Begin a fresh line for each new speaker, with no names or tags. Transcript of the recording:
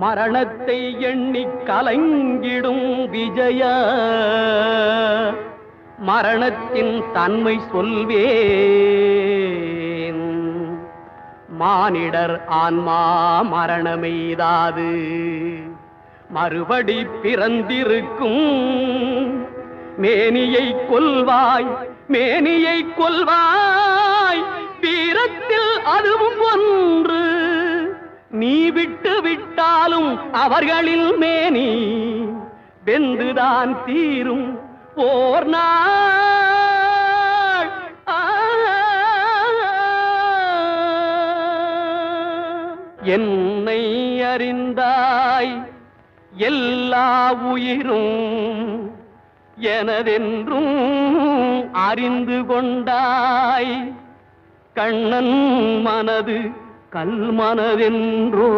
மரணத்தை எண்ணி கலங்கிடும் விஜய மரணத்தின் தன்மை சொல்வேன். மானிடர் ஆன்மா மரணமெய்தாது மறுபடி பிறந்திருக்கும். மேனியை கொல்வாய் மேனியை கொல்வாய் வீரத்தில் அதுவும் ஒன்று. நீ விட்டு விட்டாலும் அவர்களில் மேனி வெந்துதான் தீரும் ஓர் நாள். என்னை அறிந்தாய் எல்லா உயிரும் எனதென்றும் அறிந்து கொண்டாய். கண்ணன் மனது கல் மனதென்றோ